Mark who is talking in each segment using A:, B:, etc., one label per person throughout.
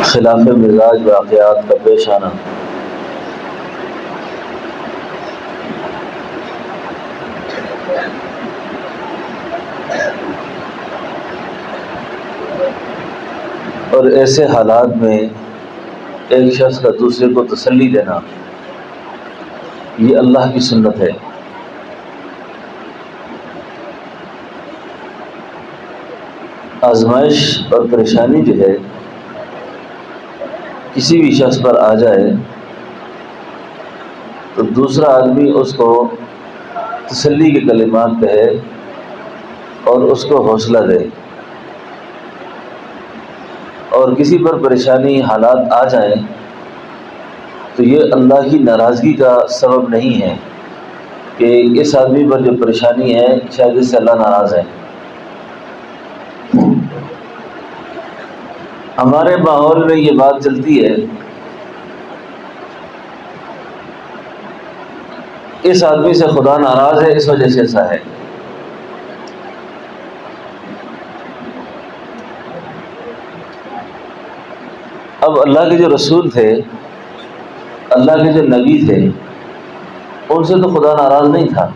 A: خلاف مزاج واقعات کا پیش آنا، اور ایسے حالات میں ایک شخص کا دوسرے کو تسلی دینا، یہ اللہ کی سنت ہے۔ آزمائش اور پریشانی جو ہے کسی بھی شخص پر آ جائے تو دوسرا آدمی اس کو تسلی کے کلمات کہے اور اس کو حوصلہ دے، اور کسی پر پریشانی حالات آ جائیں تو یہ اللہ کی ناراضگی کا سبب نہیں ہے کہ اس آدمی پر جو پریشانی ہے شاید اس سے اللہ ناراض ہے۔ ہمارے ماحول میں یہ بات چلتی ہے، اس آدمی سے خدا ناراض ہے اس وجہ سے ایسا ہے۔ اب اللہ کے جو رسول تھے، اللہ کے جو نبی تھے، ان سے تو خدا ناراض نہیں تھا،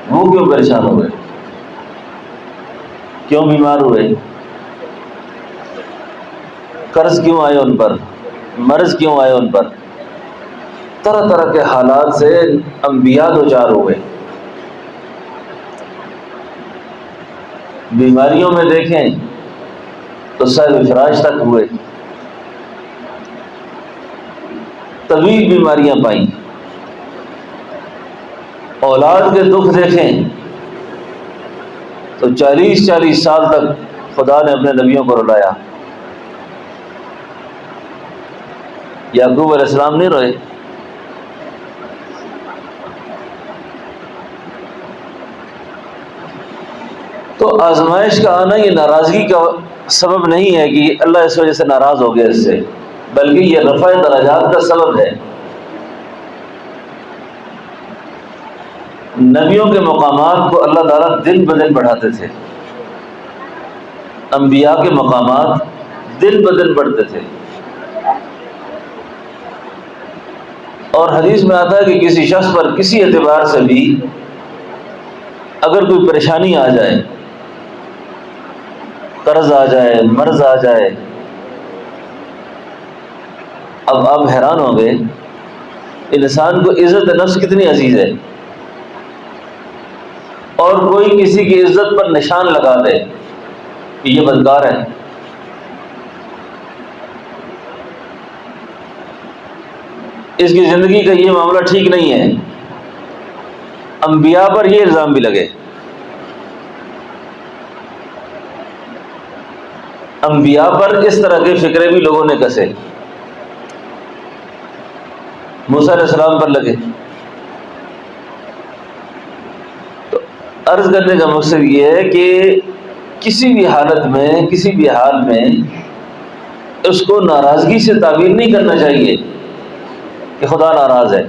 A: وہ کیوں پریشان ہوئے، کیوں بیمار ہوئے، قرض کیوں آئے ان پر، مرض کیوں آئے ان پر، طرح طرح کے حالات سے انبیاء دوچار ہوئے۔ بیماریوں میں دیکھیں تو صاحب فراش تک ہوئے، طویل بیماریاں پائیں۔ اولاد کے دکھ دیکھیں تو 40 سال تک خدا نے اپنے نبیوں کو رلایا۔ یعقوب علیہ السلام نہیں روئے؟ تو آزمائش کا آنا یہ ناراضگی کا سبب نہیں ہے کہ اللہ اس وجہ سے ناراض ہو گیا اس سے، بلکہ یہ رفع درجات کا سبب ہے۔ نبیوں کے مقامات کو اللہ تعالیٰ دن بدن بڑھاتے تھے، انبیاء کے مقامات دن بدن بڑھتے تھے، اور حدیث میں آتا ہے کہ کسی شخص پر کسی اعتبار سے بھی اگر کوئی پریشانی آ جائے، قرض آ جائے، مرض آ جائے، اب آپ حیران ہوں گے انسان کو عزت نفس کتنی عزیز ہے، اور کوئی کسی کی عزت پر نشان لگا دے کہ یہ بدکار ہے، اس کی زندگی کا یہ معاملہ ٹھیک نہیں ہے، انبیاء پر یہ الزام بھی لگے۔ انبیاء پر اس طرح کے فکرے بھی لوگوں نے کسے، موسیٰ علیہ السلام پر لگے۔ تو عرض کرنے کا مقصد یہ ہے کہ کسی بھی حالت میں، کسی بھی حال میں اس کو ناراضگی سے تعبیر نہیں کرنا چاہیے کہ خدا ناراض ہے،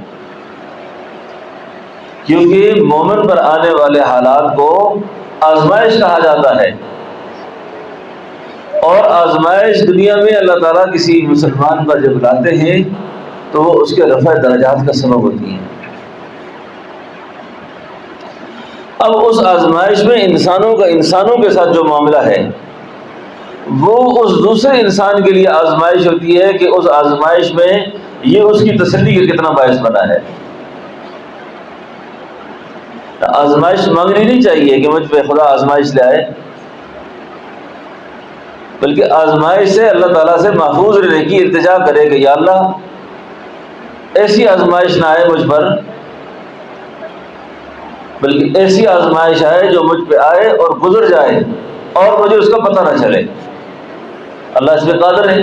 A: کیونکہ مومن پر آنے والے حالات کو آزمائش کہا جاتا ہے، اور آزمائش دنیا میں اللہ تعالیٰ کسی مسلمان پر جب لاتے ہیں تو وہ اس کے رفع درجات کا سبب ہوتی ہیں۔ اب اس آزمائش میں انسانوں کا انسانوں کے ساتھ جو معاملہ ہے وہ اس دوسرے انسان کے لیے آزمائش ہوتی ہے کہ اس آزمائش میں یہ اس کی تسلی کا کتنا باعث بنا ہے۔ آزمائش مانگنی نہیں چاہیے کہ مجھ پہ خدا آزمائش لے آئے، بلکہ آزمائش سے اللہ تعالیٰ سے محفوظ رہنے کی التجا کرے کہ یا اللہ ایسی آزمائش نہ آئے مجھ پر، بلکہ ایسی آزمائش آئے جو مجھ پہ آئے اور گزر جائے اور مجھے اس کا پتہ نہ چلے۔ اللہ اس پہ قادر ہے۔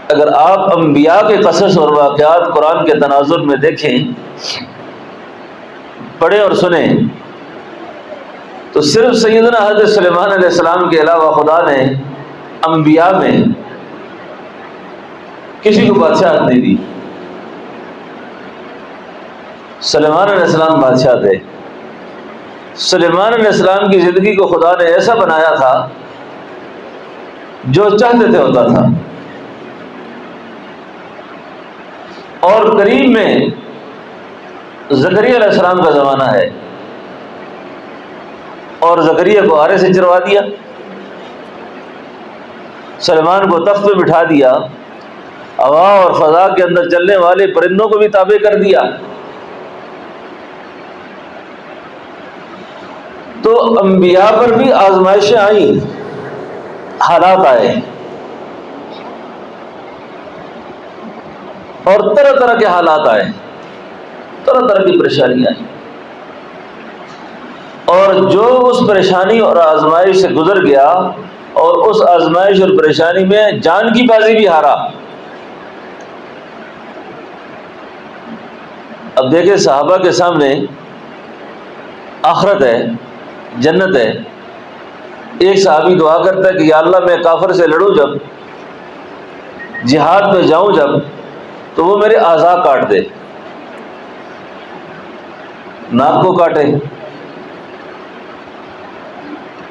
A: اگر آپ انبیاء کے قصص اور واقعات قرآن کے تناظر میں دیکھیں، پڑھیں اور سنیں، تو صرف سیدنا حضرت سلیمان علیہ السلام کے علاوہ خدا نے انبیاء میں کسی کو بادشاہت نہیں دی۔ سلیمان علیہ السلام بادشاہ تھے. سلیمان علیہ السلام کی زندگی کو خدا نے ایسا بنایا تھا جو چاہتے تھے ہوتا تھا. اور قریب میں زکریا علیہ السلام کا زمانہ ہے اور زکریا کو آرے سے چروا دیا، سلیمان کو تخت پہ بٹھا دیا، ہوا اور فضا کے اندر چلنے والے پرندوں کو بھی تابع کر دیا. تو انبیاء پر بھی آزمائشیں آئیں، حالات آئے اور طرح طرح کے حالات آئے، طرح طرح کی پریشانیاں آئیں. اور جو اس پریشانی اور آزمائش سے گزر گیا اور اس آزمائش اور پریشانی میں جان کی بازی بھی ہارا. اب دیکھیں صحابہ کے سامنے آخرت ہے، جنت ہے. ایک صحابی دعا کرتا ہے کہ یا اللہ میں کافر سے لڑوں جب، جہاد میں جاؤں جب، تو وہ میرے اعضاء کاٹ دے، ناک کو کاٹے،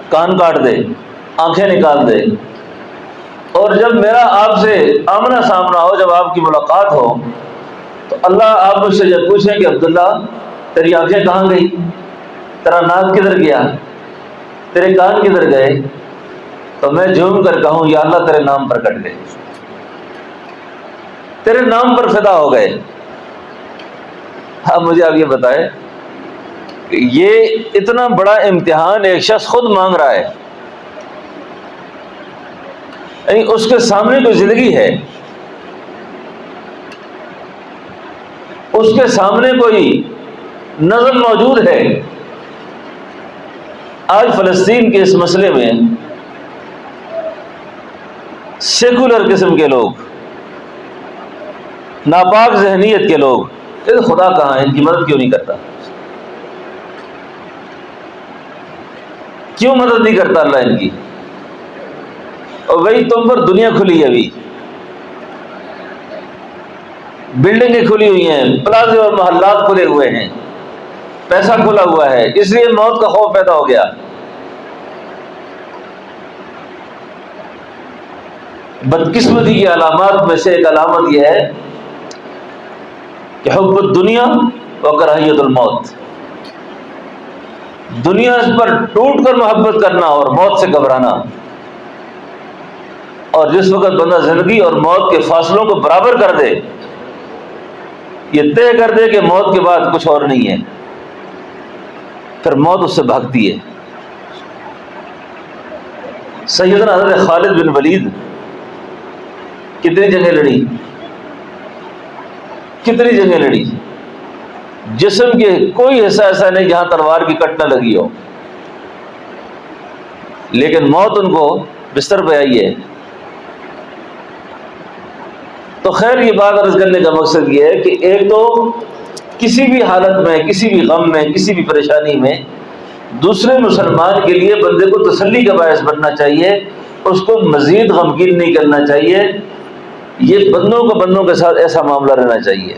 A: کان کاٹ دے، آنکھیں نکال دے. اور جب میرا آپ سے آمنا سامنا ہو، جب آپ کی ملاقات ہو، تو اللہ آپ مجھ سے جب پوچھیں کہ عبداللہ تیری آنکھیں کہاں گئی، تیرا ناک کدھر گیا، تیرے کان کدھر گئے، تو میں جھوم کر کہوں یا اللہ تیرے نام پر کٹ گئے، تیرے نام پر فدا ہو گئے. اب مجھے آپ یہ بتائیں کہ یہ اتنا بڑا امتحان ایک شخص خود مانگ رہا ہے، یعنی اس کے سامنے کوئی زندگی ہے، اس کے سامنے کوئی نظم موجود ہے. آج فلسطین کے اس مسئلے میں سیکولر قسم کے لوگ، ناپاک ذہنیت کے لوگ کہ خدا کہاں ہے، ان کی مدد کیوں نہیں کرتا، کیوں مدد نہیں کرتا اللہ ان کی. اور وہی تم پر دنیا کھلی ہے، ابھی بلڈنگیں کھلی ہوئی ہیں، پلازے اور محلات کھلے ہوئے ہیں، پیسہ کھلا ہوا ہے، اس لیے موت کا خوف پیدا ہو گیا. بدقسمتی کی علامات میں سے ایک علامت یہ ہے کہ حب الدنیا و کراہیت الموت، دنیا اس پر ٹوٹ کر محبت کرنا اور موت سے گھبرانا. اور جس وقت بندہ زندگی اور موت کے فاصلوں کو برابر کر دے، یہ طے کر دے کہ موت کے بعد کچھ اور نہیں ہے، پھر موت اس سے بھاگتی ہے. سیدنا حضرت خالد بن ولید کتنی جنگیں لڑی، کتنی جنگیں لڑی، جسم کے کوئی حصہ ایسا نہیں جہاں تلوار کی کٹ نہ لگی ہو، لیکن موت ان کو بستر پہ آئی ہے. تو خیر یہ بات عرض کرنے کا مقصد یہ ہے کہ ایک تو کسی بھی حالت میں، کسی بھی غم میں، کسی بھی پریشانی میں دوسرے مسلمان کے لیے بندے کو تسلی کا باعث بننا چاہیے، اس کو مزید غمگین نہیں کرنا چاہیے. یہ بندوں کو بندوں کے ساتھ ایسا معاملہ رہنا چاہیے.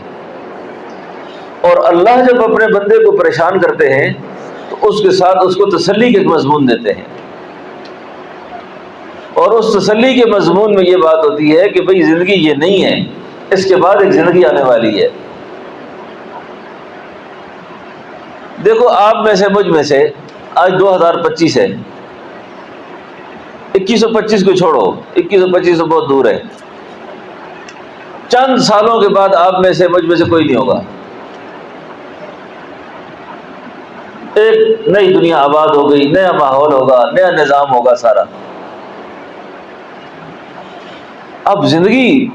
A: اور اللہ جب اپنے بندے کو پریشان کرتے ہیں تو اس کے ساتھ اس کو تسلی کے ایک مضمون دیتے ہیں، اور اس تسلی کے مضمون میں یہ بات ہوتی ہے کہ بھئی زندگی یہ نہیں ہے، اس کے بعد ایک زندگی آنے والی ہے. دیکھو آپ میں سے، مجھ میں سے، آج 2025 ہے، 2125 کو چھوڑو، 2125 سے بہت دور ہے. چند سالوں کے بعد آپ میں سے، مجھ میں سے کوئی نہیں ہوگا. ایک نئی دنیا آباد ہو گئی، نیا ماحول ہوگا، نیا نظام ہوگا سارا. اب زندگی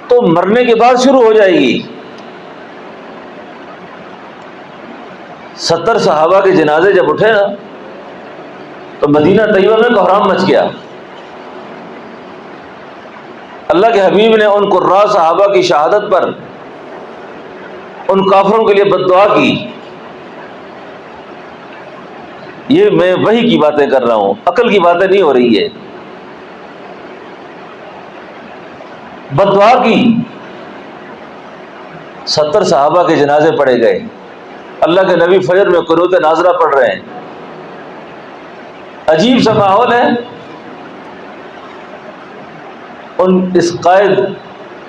A: تو مرنے کے بعد شروع ہو جائے گی. 70 صحابہ کے جنازے جب اٹھے نا تو مدینہ طیبہ میں کوحرام مچ گیا. اللہ کے حبیب نے ان قراء صحابہ کی شہادت پر ان کافروں کے لیے بد دعا کی. یہ میں وحی کی باتیں کر رہا ہوں، عقل کی باتیں نہیں ہو رہی ہے. بد دعا کی، 70 صحابہ کے جنازے پڑے گئے. اللہ کے نبی فجر میں قنوت نازلہ پڑھ رہے ہیں، عجیب سا ماحول ہے۔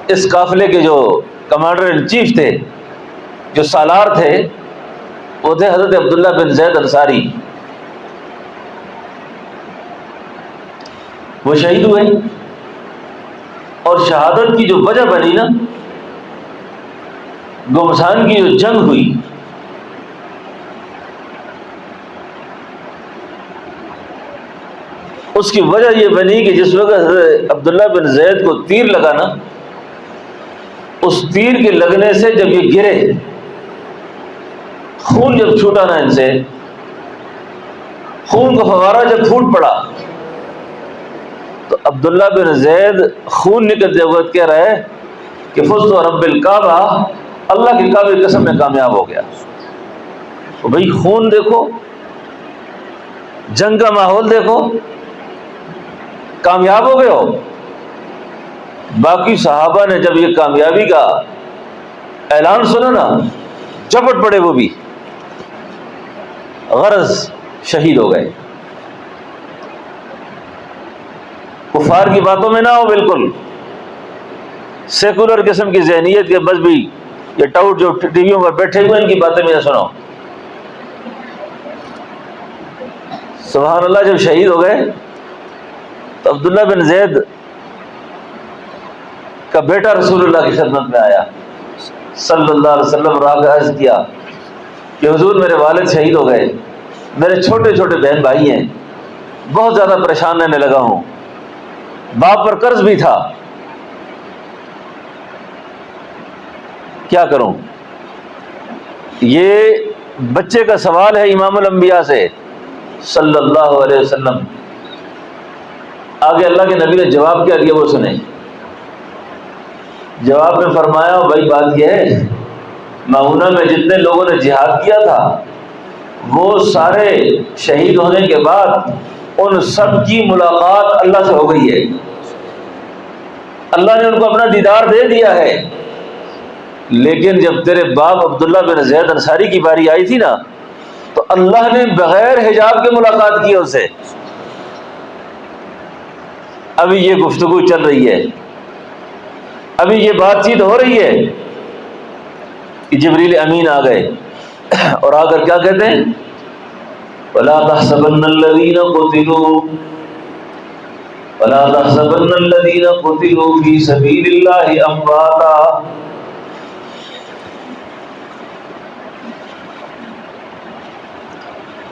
A: اس قافلے کے جو کمانڈر ان چیف تھے، جو سالار تھے، وہ تھے حضرت عبداللہ بن زید انصاری۔ وہ شہید ہوئے، اور شہادت کی جو وجہ بنی نا، گمسان کی جو جنگ ہوئی، اس کی وجہ یہ بنی کہ جس وقت حضرت عبداللہ بن زید کو تیر لگا نا، اس تیر کے لگنے سے جب یہ گرے، خون جب چھوٹا نا ان سے، خون کا فوارہ جب پھوٹ پڑا، تو عبداللہ بن زید خون نکلتے وقت کہہ رہا ہے کہ فزت رب الکعبہ، اللہ کی کعبے کی قسم میں کامیاب ہو گیا۔ تو بھئی خون دیکھو، جنگ کا ماحول دیکھو، کامیاب ہو گئے ہو۔ باقی صحابہ نے جب یہ کامیابی کا اعلان سنا نا، جھپٹ پڑے وہ بھی، غرض شہید ہو گئے۔ کفار کی باتوں میں نہ ہو، بالکل سیکولر قسم کی ذہنیت کے بس بھی یہ ٹاؤٹ جو ٹی ویوں پر بیٹھے ہوئے ان کی باتیں میں نہ سنو۔ سبحان اللہ، جب شہید ہو گئے تو عبداللہ بن زید کا بیٹا رسول اللہ کی خدمت میں آیا صلی اللہ علیہ وسلم، اور آپ عرض کیا کہ حضور میرے والد شہید ہو گئے، میرے چھوٹے چھوٹے بہن بھائی ہیں، بہت زیادہ پریشان رہنے لگا ہوں، باپ پر قرض بھی تھا، کیا کروں؟ یہ بچے کا سوال ہے امام الانبیاء سے صلی اللہ علیہ وسلم۔ آگے اللہ کے نبی نے جواب کیا دیا وہ سنیں۔ جواب میں فرمایا بھائی بات یہ ہے، معونہ میں جتنے لوگوں نے جہاد کیا تھا وہ سارے شہید ہونے کے بعد ان سب کی ملاقات اللہ سے ہو گئی ہے، اللہ نے ان کو اپنا دیدار دے دیا ہے، لیکن جب تیرے باپ عبداللہ بن زید انصاری کی باری آئی تھی نا، تو اللہ نے بغیر حجاب کے ملاقات کی ان سے۔ ابھی یہ گفتگو چل رہی ہے، ابھی یہ بات چیت ہو رہی ہے کہ جبریل امین آ گئے اور آ کر کیا کہتے ہیں؟ وَلَا تَحْسَبَنَّ الَّذِينَ قُتِلُوا وَلَا تَحْسَبَنَّ الَّذِينَ قُتِلُوا فِي سَبِيلِ اللَّهِ أَمْوَاتًا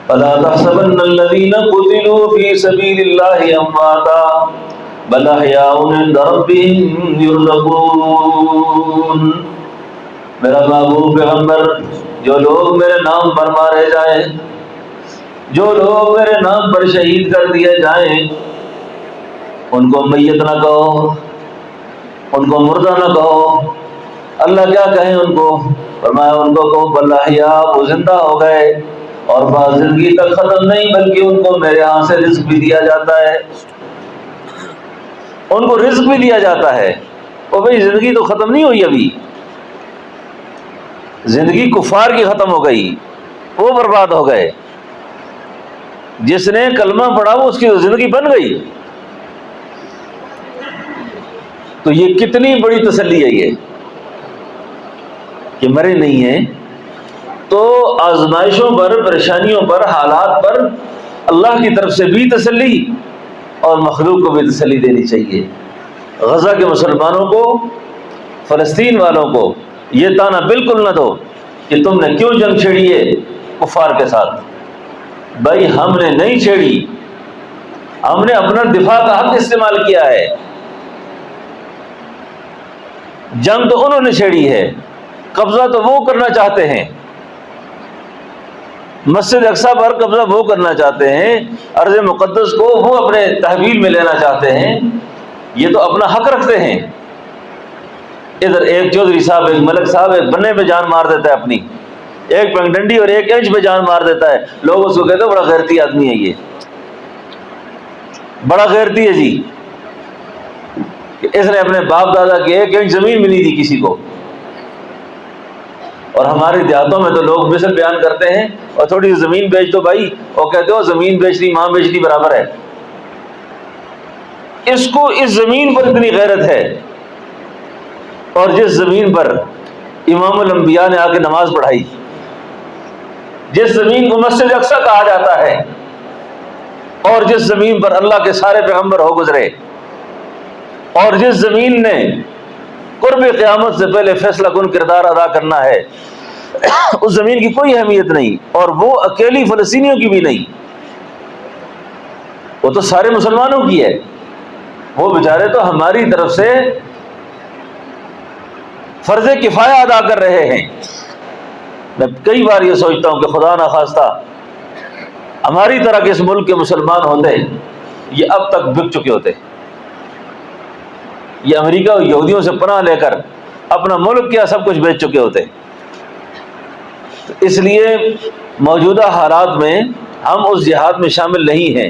A: وَلَا تَحْسَبَنَّ الَّذِينَ قُتِلُوا فِي سَبِيلِ اللَّهِ أَمْوَاتًا بَلْ أَحْيَاءٌ عِندَ رَبِّهِمْ يُرْزَقُونَ۔ میرا محبوب پیغمبر، جو لوگ میرے نام پر مارے جائیں، جو لوگ میرے نام پر شہید کر دیے جائیں، ان کو میت نہ کہو، ان کو مردہ نہ کہو۔ اللہ کیا کہیں ان کو؟ فرمایا ان کو کہو بل احیاء، وہ زندہ ہو گئے، اور بعض زندگی تک ختم نہیں بلکہ ان کو میرے ہاں سے رزق بھی دیا جاتا ہے، ان کو رزق بھی دیا جاتا ہے۔ اور بھئی زندگی تو ختم نہیں ہوئی، ابھی زندگی کفار کی ختم ہو گئی، وہ برباد ہو گئے۔ جس نے کلمہ پڑھا وہ اس کی زندگی بن گئی۔ تو یہ کتنی بڑی تسلی ہے یہ کہ مرے نہیں ہیں۔ تو آزمائشوں پر، پریشانیوں پر، حالات پر اللہ کی طرف سے بھی تسلی اور مخلوق کو بھی تسلی دینی چاہیے۔ غزہ کے مسلمانوں کو، فلسطین والوں کو یہ تانا بالکل نہ دو کہ تم نے کیوں جنگ چھیڑی ہے کفار کے ساتھ۔ بھائی ہم نے نہیں چھیڑی، ہم نے اپنا دفاع کا حق استعمال کیا ہے، جنگ تو انہوں نے چھیڑی ہے، قبضہ تو وہ کرنا چاہتے ہیں، مسجد اقصی پر قبضہ وہ کرنا چاہتے ہیں، ارض مقدس کو وہ اپنے تحویل میں لینا چاہتے ہیں، یہ تو اپنا حق رکھتے ہیں۔ ادھر ایک چودھری صاحب، ایک ملک صاحب ایک بننے پہ جان مار دیتا ہے اپنی، ایک پنگ ڈنڈی اور ایک انچ پہ جان مار دیتا ہے، لوگ اس کو کہتے ہیں بڑا غیرتی آدمی ہے، یہ بڑا غیرتی ہے جی، کہ اس نے اپنے باپ دادا کی ایک انچ زمین بھی نہیں دی کسی کو۔ اور ہمارے دیہاتوں میں تو لوگ مثل بیان کرتے ہیں اور تھوڑی سی زمین بیچ دو بھائی، اور کہتے ہو زمین بیچنی ماں بیچنی برابر ہے۔ اس کو اس زمین پر اتنی غیرت ہے، اور جس زمین پر امام الانبیاء نے آ کے نماز پڑھائی، جس زمین کو مسجد اقصی کہا جاتا ہے، اور جس زمین پر اللہ کے سارے پیغمبر ہو گزرے، اور جس زمین نے قرب قیامت سے پہلے فیصلہ کن کردار ادا کرنا ہے، اس زمین کی کوئی اہمیت نہیں، اور وہ اکیلی فلسطینیوں کی بھی نہیں، وہ تو سارے مسلمانوں کی ہے۔ وہ بیچارے تو ہماری طرف سے فرض کفایہ ادا کر رہے ہیں۔ میں کئی بار یہ سوچتا ہوں کہ خدا نخواستہ ہماری طرح کے اس ملک کے مسلمان ہوتے یہ اب تک بک چکے ہوتے، یہ امریکہ اور یہودیوں سے پناہ لے کر اپنا ملک کیا سب کچھ بیچ چکے ہوتے۔ تو اس لیے موجودہ حالات میں ہم اس جہاد میں شامل نہیں ہیں،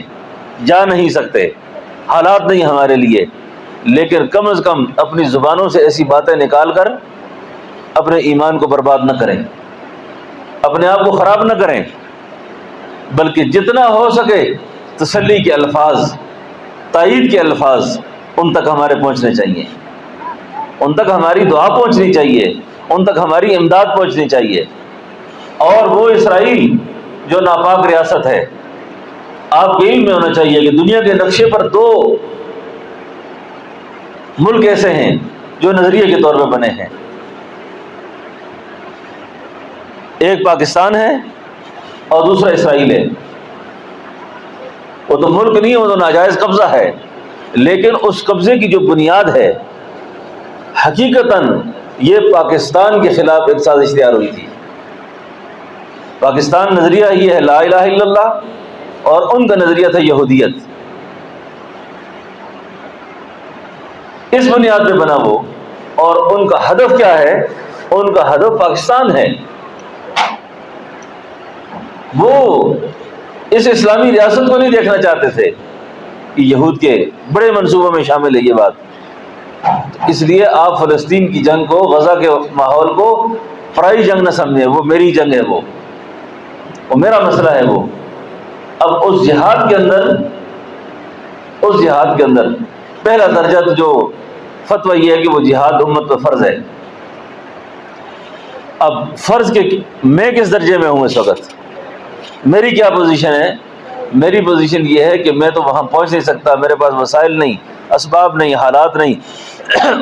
A: جا نہیں سکتے، حالات نہیں ہمارے لیے، لیکن کم از کم اپنی زبانوں سے ایسی باتیں نکال کر اپنے ایمان کو برباد نہ کریں، اپنے آپ کو خراب نہ کریں، بلکہ جتنا ہو سکے تسلی کے الفاظ، تائید کے الفاظ ان تک ہمارے پہنچنے چاہیے، ان تک ہماری دعا پہنچنی چاہیے، ان تک ہماری امداد پہنچنی چاہیے۔ اور وہ اسرائیل جو ناپاک ریاست ہے، آپ کے علم میں ہونا چاہیے کہ دنیا کے نقشے پر دو ملک ایسے ہیں جو نظریے کے طور پہ بنے ہیں، ایک پاکستان ہے اور دوسرا اسرائیل ہے۔ وہ تو ملک نہیں، وہ تو ناجائز قبضہ ہے، لیکن اس قبضے کی جو بنیاد ہے حقیقتاً یہ پاکستان کے خلاف ایک سازش تیار ہوئی تھی۔ پاکستان نظریہ یہ ہے لا الہ الا اللہ، اور ان کا نظریہ تھا یہودیت۔ اس بنیاد پہ بنا وہ، اور ان کا ہدف کیا ہے؟ ان کا ہدف پاکستان ہے۔ وہ اس اسلامی ریاست کو نہیں دیکھنا چاہتے تھے کہ یہود کے بڑے منصوبوں میں شامل ہے یہ بات۔ اس لیے آپ فلسطین کی جنگ کو، غزہ کے ماحول کو پرائی جنگ نہ سمجھیں، وہ میری جنگ ہے، وہ میرا مسئلہ ہے۔ وہ اب اس جہاد کے اندر پہلا درجہ تو جو فتویٰ یہ ہے کہ وہ جہاد امت پر فرض ہے۔ اب فرض کے میں کس درجے میں ہوں اس وقت؟ میری کیا پوزیشن ہے؟ میری پوزیشن یہ ہے کہ میں تو وہاں پہنچ نہیں سکتا، میرے پاس وسائل نہیں، اسباب نہیں، حالات نہیں،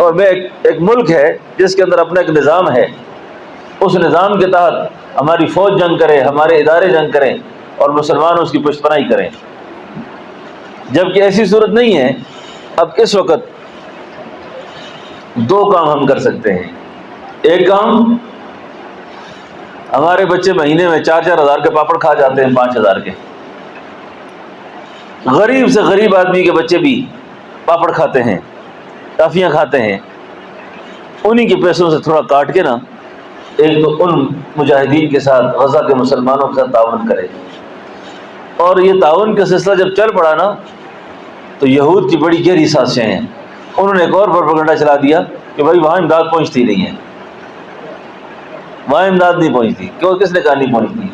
A: اور میں ایک ملک ہے جس کے اندر اپنا ایک نظام ہے، اس نظام کے تحت ہماری فوج جنگ کرے، ہمارے ادارے جنگ کریں، اور مسلمان اس کی پشت پناہی کریں۔ جبکہ ایسی صورت نہیں ہے۔ اب اس وقت دو کام ہم کر سکتے ہیں۔ ایک کام، ہمارے بچے مہینے میں 4-4 ہزار کے پاپڑ کھا جاتے ہیں، 5 ہزار کے، غریب سے غریب آدمی کے بچے بھی پاپڑ کھاتے ہیں، ٹافیاں کھاتے ہیں، انہی کے پیسوں سے تھوڑا کاٹ کے نا ایک تو ان مجاہدین کے ساتھ، غزہ کے مسلمانوں کے ساتھ تعاون کرے۔ اور یہ تعاون کا سلسلہ جب چل پڑا نا تو یہود کی بڑی گہری سازشیں ہیں۔ انہوں نے ایک اور پروپیگنڈا چلا دیا کہ بھائی وہاں امداد پہنچتی نہیں ہے، وہاں امداد نہیں پہنچتی۔ کیوں؟ کس نے کہا نہیں پہنچتی؟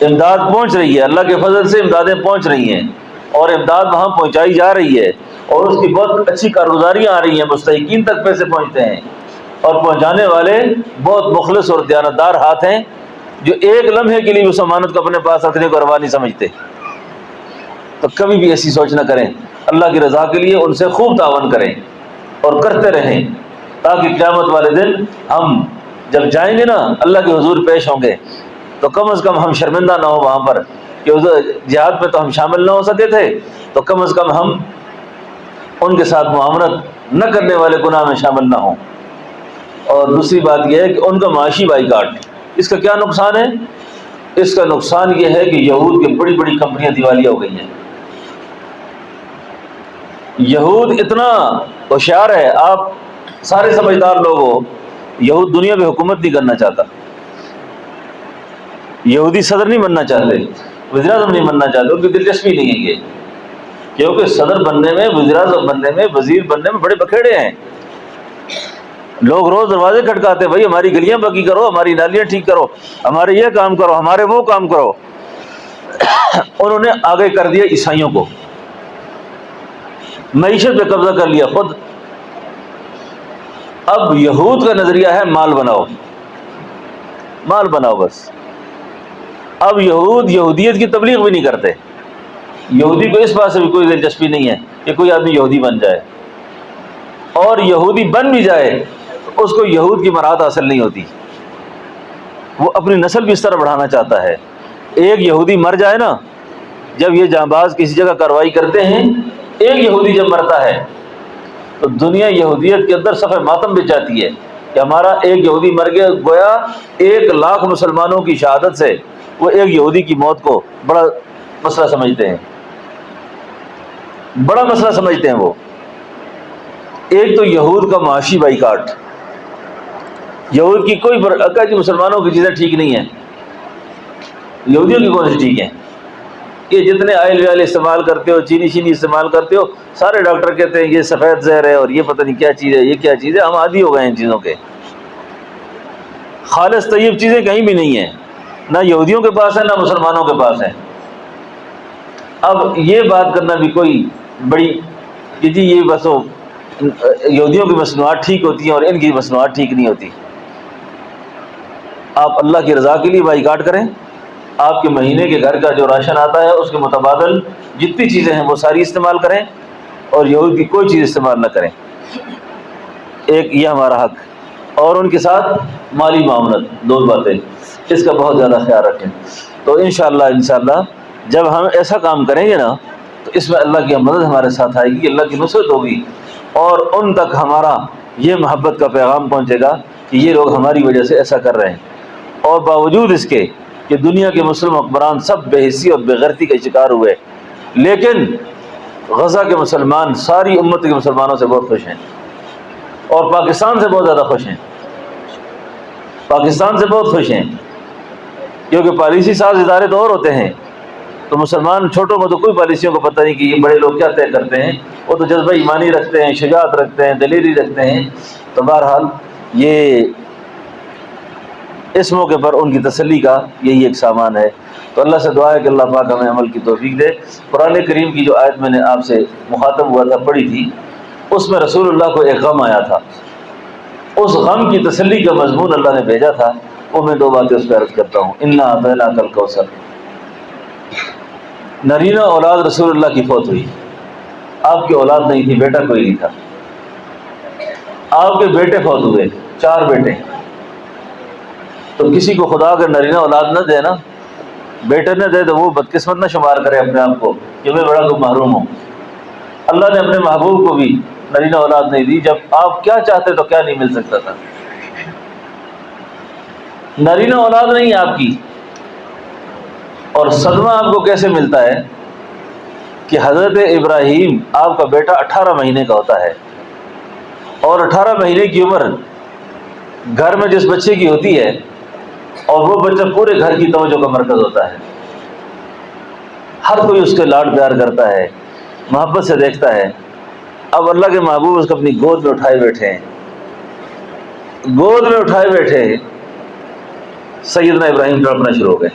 A: امداد پہنچ رہی ہے، اللہ کے فضل سے امدادیں پہنچ رہی ہیں، اور امداد وہاں پہنچائی جا رہی ہے، اور اس کی بہت اچھی کارگزاریاں آ رہی ہیں، مستحقین تک پیسے پہنچتے ہیں، اور پہنچانے والے بہت مخلص اور دیانتدار ہاتھ ہیں جو ایک لمحے کے لیے اس امانت کو اپنے پاس رکھنے کو روا نہیں سمجھتے۔ تو کبھی بھی ایسی سوچ نہ کریں، اللہ کی رضا کے لیے ان سے خوب تعاون کریں اور کرتے رہیں، تاکہ قیامت والے دن ہم جب جائیں گے نا اللہ کے حضور پیش ہوں گے تو کم از کم ہم شرمندہ نہ ہو وہاں پر کہ جہاد میں تو ہم شامل نہ ہو سکے تھے، تو کم از کم ہم ان کے ساتھ معاملت نہ کرنے والے گناہ میں شامل نہ ہوں۔ اور دوسری بات یہ ہے کہ ان کا معاشی بائیکاٹ، اس کا کیا نقصان ہے؟ اس کا نقصان یہ ہے کہ یہود کی بڑی بڑی کمپنیاں دیوالیہ ہو گئی ہیں۔ یہود اتنا ہوشیار ہے، آپ سارے سمجھدار لوگ ہو، یہود دنیا میں حکومت نہیں کرنا چاہتا، یہودی صدر نہیں بننا چاہتے، وزیر اعظم نہیں بننا چاہتے، ان کی دلچسپی نہیں ہے یہ، کیونکہ صدر بننے میں، وزیر اعظم بننے میں، وزیر بننے میں بڑے بکھیڑے ہیں۔ لوگ روز دروازے کھٹکاتے، بھائی ہماری گلیاں پکی کرو، ہماری نالیاں ٹھیک کرو، ہمارے یہ کام کرو، ہمارے وہ کام کرو۔ انہوں نے آگے کر دیا عیسائیوں کو، معیشت پہ قبضہ کر لیا خود۔ اب یہود کا نظریہ ہے مال بناؤ، مال بناؤ بس۔ اب یہودیت کی تبلیغ بھی نہیں کرتے، یہودی کو اس بات سے بھی کوئی دلچسپی نہیں ہے کہ کوئی آدمی یہودی بن جائے، اور یہودی بن بھی جائے تو اس کو یہود کی مراد حاصل نہیں ہوتی، وہ اپنی نسل بھی اس طرح بڑھانا چاہتا ہے۔ ایک یہودی مر جائے نا، جب یہ جانباز کسی جگہ کارروائی کرتے ہیں، ایک یہودی جب مرتا ہے تو دنیا یہودیت کے اندر صفحہ ماتم بچ جاتی ہے کہ ہمارا ایک یہودی مر گیا، گویا 1,00,000 مسلمانوں کی شہادت سے وہ ایک یہودی کی موت کو بڑا مسئلہ سمجھتے ہیں، بڑا مسئلہ سمجھتے ہیں وہ۔ ایک تو یہود کا معاشی بائیکاٹ، یہود کی کوئی جی مسلمانوں کی چیزیں ٹھیک نہیں ہیں، یہودیوں کی کون سی ٹھیک ہیں؟ یہ جتنے آئل وائل استعمال کرتے ہو، چینی شینی استعمال کرتے ہو، سارے ڈاکٹر کہتے ہیں یہ سفید زہر ہے اور یہ پتہ نہیں کیا چیز ہے، یہ کیا چیز ہے، ہم عادی ہو گئے ہیں ان چیزوں کے۔ خالص طیب چیزیں کہیں بھی نہیں ہیں، نہ یہودیوں کے پاس ہے نہ مسلمانوں کے پاس ہے۔ اب یہ بات کرنا بھی کوئی بڑی کہ جی یہ بس یہودیوں کی مصنوعات ٹھیک ہوتی ہیں اور ان کی مصنوعات ٹھیک نہیں ہوتی۔ آپ اللہ کی رضا کے لیے بائیکاٹ کریں، آپ کے مہینے کے گھر کا جو راشن آتا ہے اس کے متبادل جتنی چیزیں ہیں وہ ساری استعمال کریں، اور یہود کی کوئی چیز استعمال نہ کریں۔ ایک یہ ہمارا حق، اور ان کے ساتھ مالی معاملت، دو باتیں اس کا بہت زیادہ خیال رکھیں۔ تو انشاءاللہ جب ہم ایسا کام کریں گے نا تو اس میں اللہ کی مدد ہمارے ساتھ آئے گی، اللہ کی نصرت ہوگی، اور ان تک ہمارا یہ محبت کا پیغام پہنچے گا کہ یہ لوگ ہماری وجہ سے ایسا کر رہے ہیں۔ اور باوجود اس کے کہ دنیا کے مسلم حکمران سب بے حسی اور بے غیرتی کا شکار ہوئے، لیکن غزہ کے مسلمان ساری امت کے مسلمانوں سے بہت خوش ہیں، اور پاکستان سے بہت زیادہ خوش ہیں، پاکستان سے بہت خوش ہیں، کیونکہ پالیسی ساز ادارے تو اور ہوتے ہیں، تو مسلمان چھوٹوں کو تو کوئی پالیسیوں کو پتہ نہیں کہ یہ بڑے لوگ کیا طے کرتے ہیں، وہ تو جذبہ ایمانی رکھتے ہیں، شجاعت رکھتے ہیں، دلیری رکھتے ہیں۔ تو بہرحال یہ اس موقع پر ان کی تسلی کا یہی ایک سامان ہے۔ تو اللہ سے دعا ہے کہ اللہ پاک ہمیں عمل کی توفیق دے۔ قرآن کریم کی جو آیت میں نے آپ سے مخاطب ہوا تھا پڑھی تھی، اس میں رسول اللہ کو ایک غم آیا تھا، اس غم کی تسلی کا مضمون اللہ نے بھیجا تھا، وہ میں دو باتیں اس پہ عرض کرتا ہوں۔ انا اعطیناک الکوثر، نرینہ اولاد رسول اللہ کی فوت ہوئی، آپ کی اولاد نہیں تھی، بیٹا کوئی نہیں تھا، آپ کے بیٹے فوت ہوئے، 4 بیٹے۔ تو کسی کو خدا اگر نرینہ اولاد نہ دے نا، بیٹے نہ دے، تو وہ بدقسمت نہ شمار کرے اپنے آپ کو کہ میں بڑا کو محروم ہوں۔ اللہ نے اپنے محبوب کو بھی نرینہ اولاد نہیں دی، جب آپ کیا چاہتے تو کیا نہیں مل سکتا تھا۔ نرینہ اولاد نہیں آپ کی، اور صدمہ آپ کو کیسے ملتا ہے کہ حضرت ابراہیم آپ کا بیٹا 18 مہینے کا ہوتا ہے، اور 18 مہینے کی عمر گھر میں جس بچے کی ہوتی ہے، اور وہ بچہ پورے گھر کی توجہ کا مرکز ہوتا ہے، ہر کوئی اس کے لاڈ پیار کرتا ہے، محبت سے دیکھتا ہے۔ اب اللہ کے محبوب اس کو اپنی گود میں اٹھائے بیٹھے ہیں، گود میں اٹھائے بیٹھے ہیں، سیدنا ابراہیم تڑپنا شروع ہو گئے۔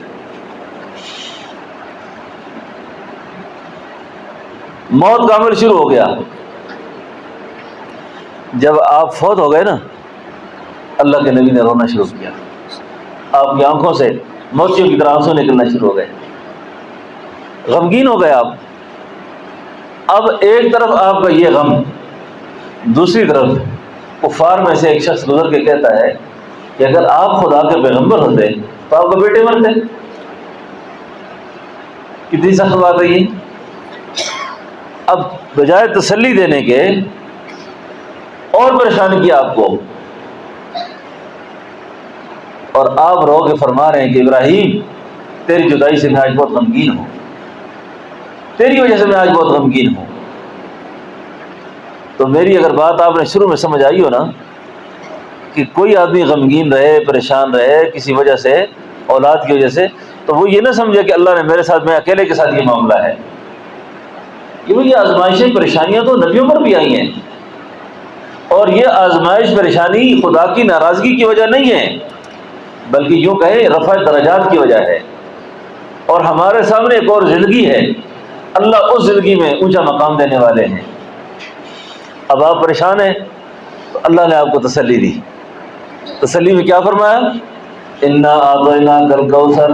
A: موت کا عمل شروع ہو گیا۔ جب آپ فوت ہو گئے نا، اللہ کے نبی نے رونا شروع کیا، آپ کی آنکھوں سے موتیوں کی طرح آنسو نکلنا شروع ہو گئے، غمگین ہو گئے آپ۔ اب ایک طرف آپ کا یہ غم، دوسری طرف کفار میں سے ایک شخص گزر کے کہتا ہے کہ اگر آپ خدا کے پیغمبر ہوتے تو آپ کے بیٹے مرتے۔ کتنی سخت بات ہے یہ۔ اب بجائے تسلی دینے کے اور پریشان کیا آپ کو، اور آپ رو کے فرما رہے ہیں کہ ابراہیم تیری جدائی سے میں آج بہت غمگین ہوں، تیری وجہ سے میں آج بہت غمگین ہوں۔ تو میری اگر بات آپ نے شروع میں سمجھ آئی ہو نا کہ کوئی آدمی غمگین رہے، پریشان رہے کسی وجہ سے، اولاد کی وجہ سے، تو وہ یہ نہ سمجھے کہ اللہ نے میرے ساتھ، میں اکیلے کے ساتھ یہ معاملہ ہے۔ یہ آزمائشیں، پریشانیاں تو نبیوں پر بھی آئی ہیں۔ اور یہ آزمائش پریشانی خدا کی ناراضگی کی وجہ نہیں ہے، بلکہ یوں کہیں رفع درجات کی وجہ ہے۔ اور ہمارے سامنے ایک اور زندگی ہے، اللہ اس زندگی میں اونچا مقام دینے والے ہیں۔ اب آپ پریشان ہیں تو اللہ نے آپ کو تسلی دی۔ تسلی میں کیا فرمایا؟ انا اعطیناک الکوثر،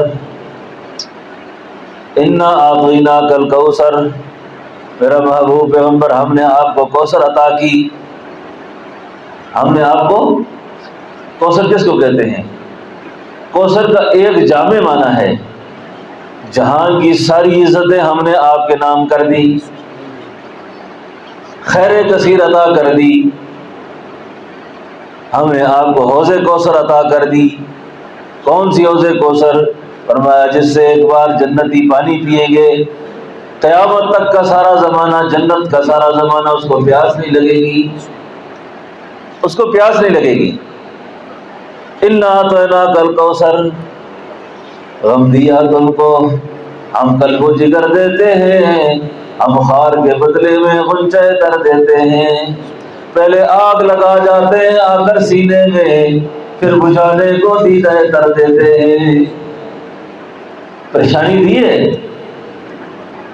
A: انا اعطیناک الکوثر، میرا محبوب پیغمبر ہم نے آپ کو کوثر عطا کی۔ ہم نے آپ کو، کوثر کس کو کہتے ہیں؟ کوثر کا ایک جامع معنی ہے جہان کی ساری عزتیں ہم نے آپ کے نام کر دی، خیر کثیر عطا کر دی، ہم نے آپ کو حوض کوثر عطا کر دی۔ کون سی حوض کوثر؟ فرمایا جس سے ایک بار جنتی پانی پیئیں گے قیامت تک کا سارا زمانہ، جنت کا سارا زمانہ اس کو پیاس نہیں لگے گی، اس کو پیاس نہیں لگے گی۔ انا اعطیناک الکوثر، غم دیا تم کو، ہم قلب و جگر دیتے ہیں، ہم خار کے بدلے میں غنچہ تر دیتے ہیں۔ پہلے آگ لگا جاتے ہیں آ کر سینے میں، پھر بجھانے کو دیدہ تر دیتے ہیں۔ پریشانی دی ہے،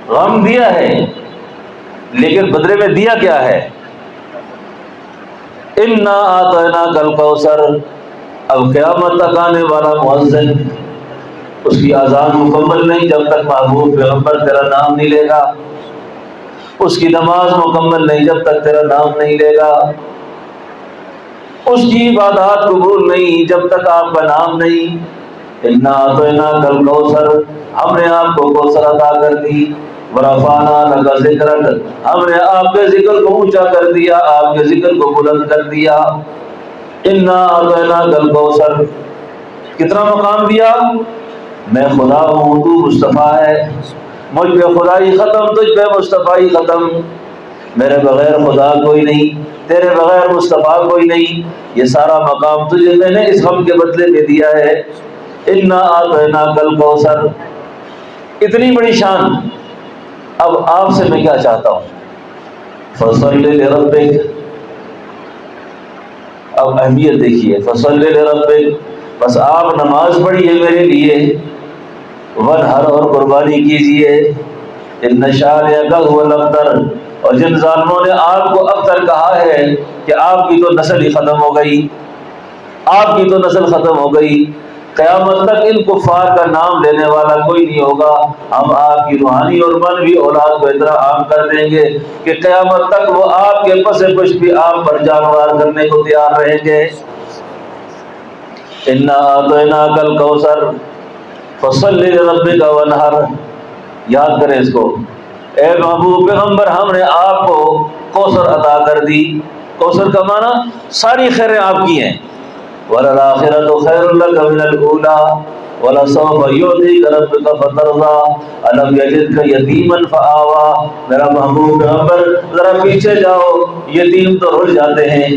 A: غم دیا ہے، لیکن بدلے میں دیا کیا ہے؟ انا اعطیناک الکوثر۔ اب قیامت تک آنے والا مؤذن، اس کی اذان مکمل نہیں جب تک محبوب پیغمبر تیرا نام نہیں لے گا، اس کی نماز مکمل نہیں جب تک تیرا نام نہیں لے گا، اس کی عبادات قبول نہیں جب تک آپ کا نام نہیں۔ انا اعطیناک الکوثر، ہم نے آپ کو کوثر عطا کر دی۔ ورفعنا لک ذکرک، ہم نے آپ کے ذکر کو اونچا کر دیا، آپ کے ذکر کو بلند کر دیا۔ انا اعطیناک الکوثر، کتنا مقام دیا؟ میں خدا ہوں، تو مصطفیٰ ہے، مجھ پہ خدائی ختم، تجھ پہ مصطفیٰ ختم، میرے بغیر خدا کوئی نہیں، تیرے بغیر مصطفیٰ کوئی نہیں، یہ سارا مقام تجھے میں نے اس غم کے بدلے میں دیا ہے۔ انا اعطیناک الکوثر، اتنی بڑی شان۔ اب آپ سے میں کیا چاہتا ہوں؟ فصل لربک، اب اہمیت دیکھیے، فصل لربک، بس آپ نماز پڑھیے میرے لیے، ونحر اور قربانی کیجیے، ان شانئک هو الابتر، اور جن ظالموں نے آپ کو ابتر کہا ہے کہ آپ کی تو نسل ہی ختم ہو گئی، آپ کی تو نسل ختم ہو گئی، قیامت تک ان کفار کا نام لینے والا کوئی نہیں ہوگا، ہم آپ کی روحانی اور معنوی اولاد کو اتنا عام کر دیں گے کہ قیامت تک وہ آپ کے پس پشت بھی آپ پر جانوار کرنے کو تیار رہیں گے۔ انا اعطیناک الکوثر فصل لربک وانحر، یاد کریں اس کو، اے محبوب پیغمبر ہم نے آپ کو کوثر عطا کر دی۔ کوثر کا معنی ساری خیریں آپ کی ہیں۔ وَلَلْآخِرَةُ خَيْرٌ لَكَ مِنَ الْأُولَىٰ وَلَسَوْفَ يُعْطِيكَ رَبُّكَ فَتَرْضَىٰ أَلَمْ يَجِدْكَ يَتِيمًا فَآوَىٰ، میرا محبوب پیغمبر ذرا پیچھے جاؤ، یتیم تو رل جاتے ہیں،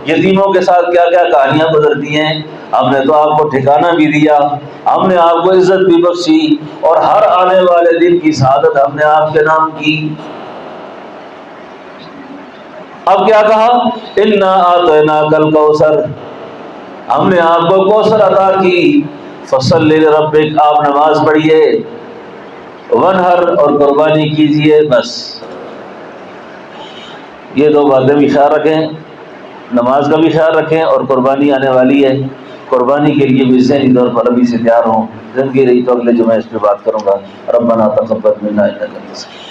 A: یتیموں کے ساتھ کیا کیا کہانیاں گزرتی ہیں، ہم نے تو آپ کو ٹھکانہ بھی دیا، ہم نے آپ کو عزت بھی بخشی، اور ہر آنے والے دن کی سعادت ہم نے آپ کے نام کی۔ اب کیا کہا؟ انا اعطیناک الکوثر، ہم نے آپ کو کوثر عطا کی، فصل لربک، آپ نماز پڑھیے، ونحر اور قربانی کیجیے، بس یہ دو باتیں بھی خیال رکھیں، نماز کا بھی خیال رکھیں، اور قربانی آنے والی ہے، قربانی کے لیے بھی ذہنی طور پر ابھی سے تیار ہوں، زندگی رہی تو اگلے جمعہ اس پہ بات کروں گا۔ ربنا تقبل منا انک انت